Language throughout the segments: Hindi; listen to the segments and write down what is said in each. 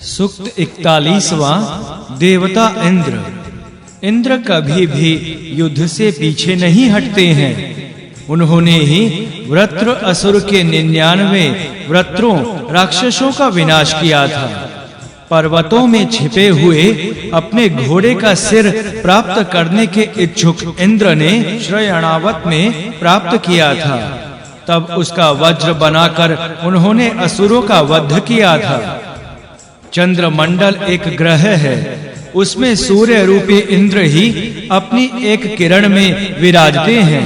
सूक्त 41वां। देवता इंद्र। इंद्र कभी भी युद्ध से पीछे नहीं हटते हैं। उन्होंने ही वृत्र असुर के 99 वृत्रों राक्षसों का विनाश किया था। पर्वतों में छिपे हुए अपने घोड़े का सिर प्राप्त करने के इच्छुक इंद्र ने श्रयणावत में प्राप्त किया था। तब उसका वज्र बनाकर उन्होंने असुरों का वध किया था। चंद्रमंडल एक ग्रह है, उसमें सूर्य रूपी इंद्र ही अपनी एक किरण में विराजते हैं।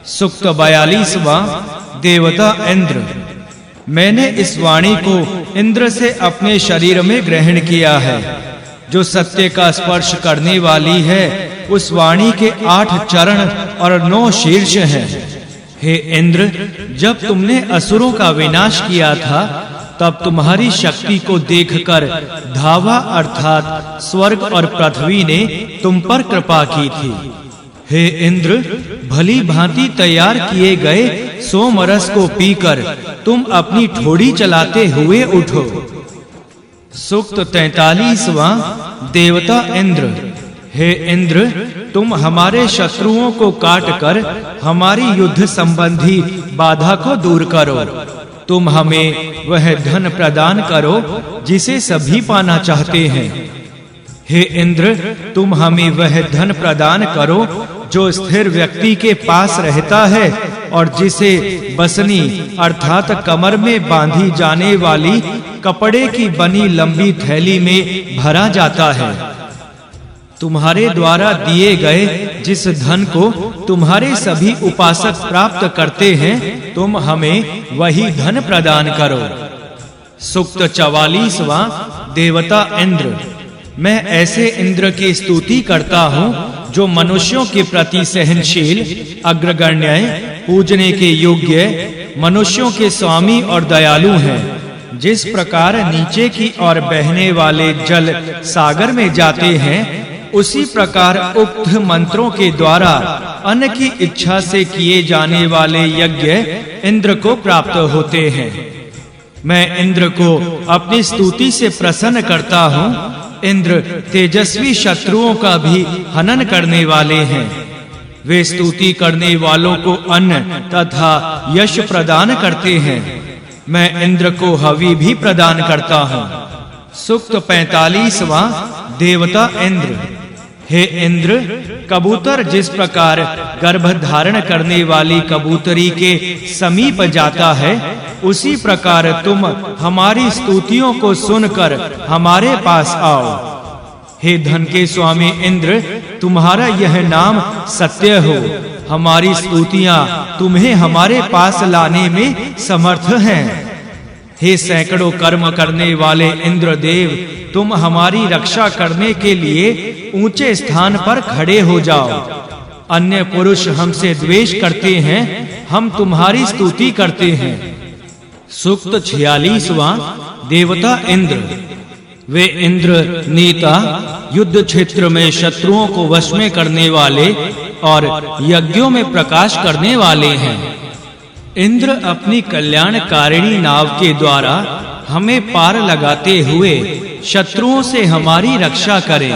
सूक्त 42वां। देवता इंद्र। मैंने इस वाणी को इंद्र से अपने शरीर में ग्रहण किया है, जो सत्य का स्पर्श करने वाली है। उस वाणी के 8 चरण और 9 शीर्ष हैं। हे इंद्र, जब तुमने असुरों का विनाश किया था, तब तुम्हारी शक्ति को देखकर धावा अर्थात स्वर्ग और पृथ्वी ने तुम पर कृपा की थी। हे इंद्र, भली भांति तैयार किए गए सोमरस को पीकर तुम अपनी ठोड़ी चलाते हुए उठो। सूक्त 43वां। देवता इंद्र। हे इंद्र, तुम हमारे शत्रुओं को काटकर हमारी युद्ध संबंधी बाधा को दूर करो। तुम हमें वह धन प्रदान करो जिसे सभी पाना चाहते हैं। हे इंद्र, तुम हमें वह धन प्रदान करो जो स्थिर व्यक्ति के पास रहता है और जिसे बसनी अर्थात कमर में बांधी जाने वाली कपड़े की बनी लंबी थैली में भरा जाता है। तुम्हारे द्वारा दिए गए जिस धन को तुम्हारे सभी उपासक प्राप्त करते हैं, तुम हमें वही धन प्रदान करो। सूक्त 44वां। देवता इंद्र। मैं ऐसे इंद्र की स्तुति करता हूँ जो मनुष्यों के प्रति सहनशील, अग्रगण्य, पूजने के योग्य, मनुष्यों के स्वामी और दयालु हैं। जिस प्रकार नीचे की ओर बहने वाले जल सागर में जाते हैं, उसी प्रकार उक्त मंत्रों के द्वारा अन्न की इच्छा से किए जाने वाले यज्ञ इंद्र को प्राप्त होते हैं। मैं इंद्र को अपनी स्तुति से प्रसन्न करता हूँ। इंद्र तेजस्वी शत्रुओं का भी हनन करने वाले हैं। वे स्तुति करने वालों को अन्न तथा यश प्रदान करते हैं। मैं इंद्र को हवि भी प्रदान करता हूँ। सूक्त 45वां। देवता इंद्र। हे इंद्र, कबूतर जिस प्रकार गर्भ धारण करने वाली कबूतरी के समीप जाता है, उसी प्रकार तुम हमारी स्तुतियों को सुनकर हमारे पास आओ। हे धन के स्वामी इंद्र, तुम्हारा यह नाम सत्य हो। हमारी स्तुतियां तुम्हें हमारे पास लाने में समर्थ हैं। हे सैकड़ों कर्म करने वाले इंद्रदेव, तुम हमारी रक्षा करने के लिए ऊंचे स्थान पर खड़े हो जाओ। अन्य पुरुष हमसे द्वेष करते हैं, हम तुम्हारी स्तुति करते हैं। सूक्त 46वां। देवता इंद्र। वे इंद्र नेता, युद्ध क्षेत्र में शत्रुओं को वश में करने वाले और यज्ञों में प्रकाश करने वाले हैं। इंद्र अपनी कल्याणकारिणी नाव के द्वारा हमें पार लगाते हुए शत्रुओं से हमारी रक्षा करें।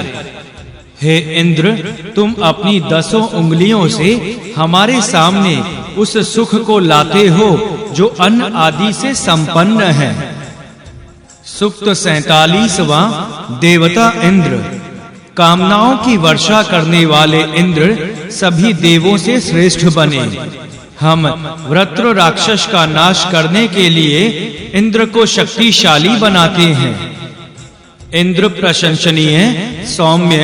हे इंद्र, तुम अपनी 10 उंगलियों से हमारे सामने उस सुख को लाते हो जो अन्न आदि से संपन्न है। सूक्त 47वां। देवता इंद्र। कामनाओं की वर्षा करने वाले इंद्र सभी देवों से श्रेष्ठ बने। हम वृत्र राक्षस का नाश करने के लिए इंद्र को शक्तिशाली बनाते हैं। इंद्र प्रशंसनीय, सौम्य,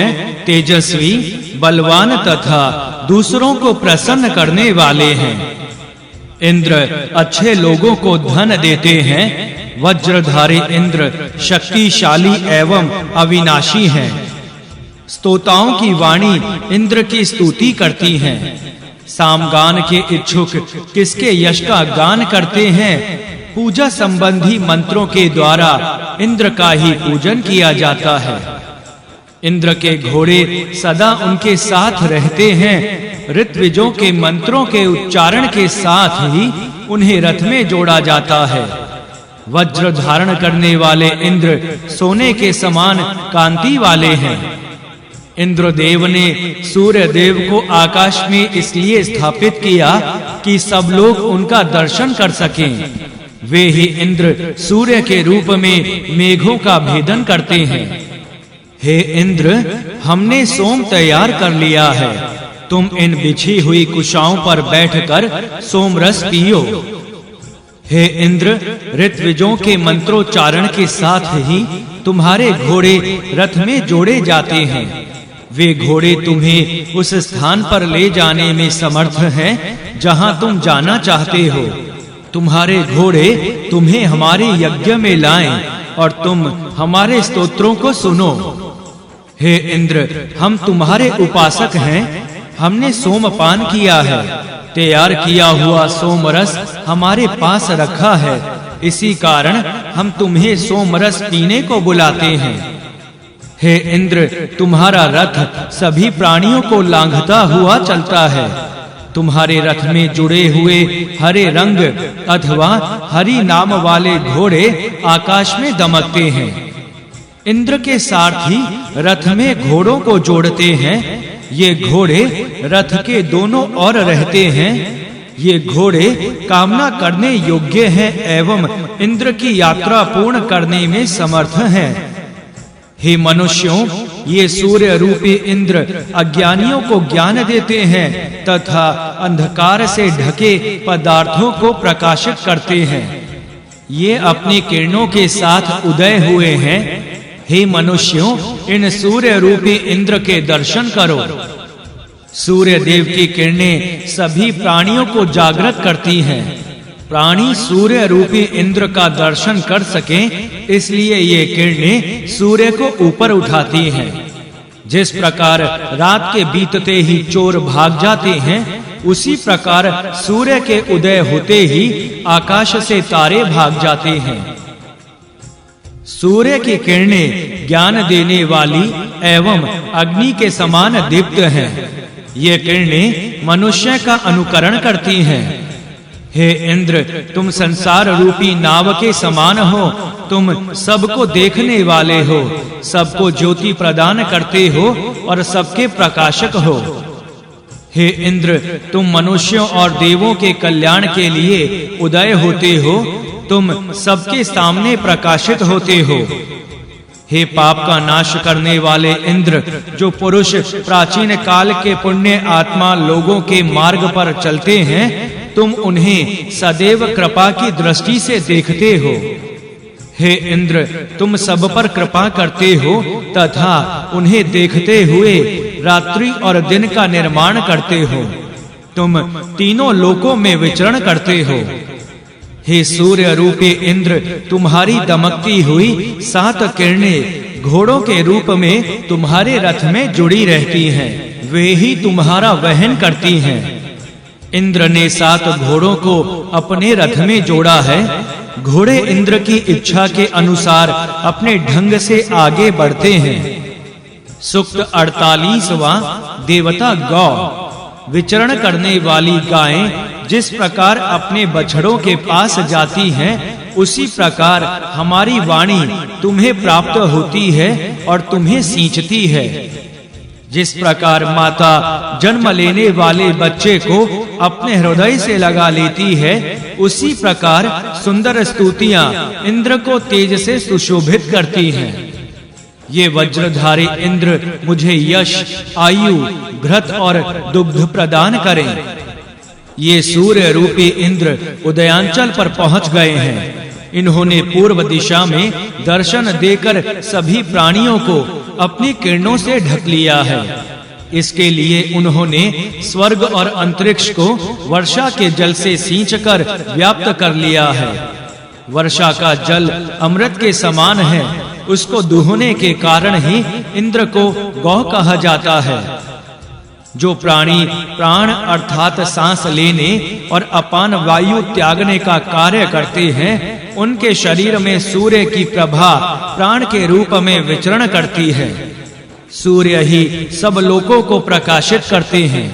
तेजस्वी, बलवान तथा दूसरों को प्रसन्न करने वाले हैं। इंद्र अच्छे लोगों को धन देते हैं। वज्रधारी इंद्र शक्तिशाली एवं अविनाशी हैं। स्तोताओं की वाणी इंद्र की स्तुति करती है। सामगान के इच्छुक किसके यश का गान करते हैं। पूजा संबंधी मंत्रों के द्वारा इंद्र का ही पूजन किया जाता है। इंद्र के घोड़े सदा उनके साथ रहते हैं। ऋत्विजों के मंत्रों के उच्चारण के साथ ही उन्हें रथ में जोड़ा जाता है। वज्र धारण करने वाले इंद्र सोने के समान कांति वाले हैं। इंद्रदेव ने सूर्य देव को आकाश में इसलिए स्थापित किया कि सब लोग उनका दर्शन कर सकें। वे ही इंद्र सूर्य के रूप में मेघों का भेदन करते हैं। हे इंद्र, हमने सोम तैयार कर लिया है, तुम इन बिछी हुई कुशाओं पर बैठकर सोम रस पियो। हे इंद्र, ऋत्विजों के मंत्रोच्चारण के साथ ही तुम्हारे घोड़े रथ में जोड़े जाते हैं। वे घोड़े तुम्हें उस स्थान पर ले जाने में समर्थ हैं जहां तुम जाना चाहते हो। तुम्हारे घोड़े तुम्हें हमारे यज्ञ में लाएं और तुम हमारे स्तोत्रों को सुनो। हे इंद्र, हम तुम्हारे उपासक हैं, हमने सोमपान किया है, तैयार किया हुआ सोमरस हमारे पास रखा है, इसी कारण हम तुम्हें सोमरस पीने को बुलाते हैं। हे इंद्र, तुम्हारा रथ सभी प्राणियों को लांघता हुआ चलता है। तुम्हारे रथ में जुड़े हुए हरे रंग अथवा हरि नाम वाले घोड़े आकाश में दमकते हैं। इंद्र के सारथी रथ में घोड़ों को जोड़ते हैं। ये घोड़े रथ के दोनों ओर रहते हैं। ये घोड़े कामना करने योग्य हैं एवं इंद्र की यात्रा पूर्ण करने में समर्थ हैं। हे मनुष्यों, ये सूर्य रूपी इंद्र अज्ञानियों को ज्ञान देते हैं तथा अंधकार से ढके पदार्थों को प्रकाशित करते हैं। ये अपनी किरणों के साथ उदय हुए हैं। हे मनुष्यों, इन सूर्य रूपी इंद्र के दर्शन करो। सूर्य देव की किरणें सभी प्राणियों को जागृत करती हैं। प्राणी सूर्य रूपी इंद्र का दर्शन कर सकें, इसलिए ये किरणें सूर्य को ऊपर उठाती हैं। जिस प्रकार रात के बीतते ही चोर भाग जाते हैं, उसी प्रकार सूर्य के उदय होते ही आकाश से तारे भाग जाते हैं। सूर्य की किरणें ज्ञान देने वाली एवं अग्नि के समान दीप्त हैं। ये किरणें मनुष्य का अनुकरण करती हैं। हे इंद्र, तुम संसार रूपी नाव के समान हो। तुम सबको देखने वाले हो, सबको ज्योति प्रदान करते हो और सबके प्रकाशक हो। हे इंद्र, तुम मनुष्यों और देवों के कल्याण के लिए उदय होते हो। तुम सबके सामने प्रकाशित होते हो। हे पाप का नाश करने वाले इंद्र, जो पुरुष प्राचीन काल के पुण्य आत्मा लोगों के मार्ग पर चलते हैं, तुम उन्हें सदैव कृपा की दृष्टि से देखते हो। हे इंद्र, तुम सब पर कृपा करते हो तथा उन्हें देखते हुए रात्रि और दिन का निर्माण करते हो। तुम तीनों लोकों में विचरण करते हो। हे सूर्य रूपी इंद्र, तुम्हारी दमकती हुई 7 किरणें घोड़ों के रूप में तुम्हारे रथ में जुड़ी रहती हैं। वे ही तुम्हारा वहन करती हैं। इंद्र ने 7 घोड़ों को अपने रथ में जोड़ा है। घोड़े इंद्र की इच्छा के अनुसार अपने ढंग से आगे बढ़ते हैं। सूक्त 48वां देवता गौ। विचरण करने वाली गायें जिस प्रकार अपने बछड़ों के पास जाती हैं, उसी प्रकार हमारी वाणी तुम्हें प्राप्त होती है और तुम्हें सींचती है। जिस प्रकार माता जन्म लेने वाले बच्चे को अपने हृदय से लगा लेती है, उसी प्रकार सुंदर स्तुतियां इंद्र को तेज से सुशोभित करती हैं। ये वज्रधारी इंद्र मुझे यश, आयु, घृत और दुग्ध प्रदान करें। ये सूर्य रूपी इंद्र उदयांचल पर पहुंच गए हैं। इन्होंने पूर्व दिशा में दर्शन देकर सभी प्राणियों को अपनी किरणों से ढक लिया है। इसके लिए उन्होंने स्वर्ग और अंतरिक्ष को वर्षा के जल से सींचकर व्याप्त कर लिया है। वर्षा का जल अमृत के समान है। उसको दुहने के कारण ही इंद्र को गौ कहा जाता है। जो प्राणी प्राण अर्थात सांस लेने और अपान वायु त्यागने का कार्य करते हैं, उनके शरीर में सूर्य की प्रभा प्राण के रूप में विचरण करती है। सूर्य ही सब लोकों को प्रकाशित करते हैं।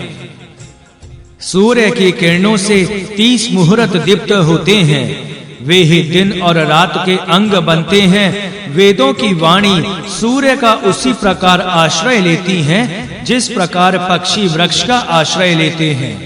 सूर्य की किरणों से 30 मुहूर्त दीप्त होते हैं। वे ही दिन और रात के अंग बनते हैं। वेदों की वाणी सूर्य का उसी प्रकार आश्रय लेती हैं जिस प्रकार पक्षी वृक्ष का आश्रय लेते हैं।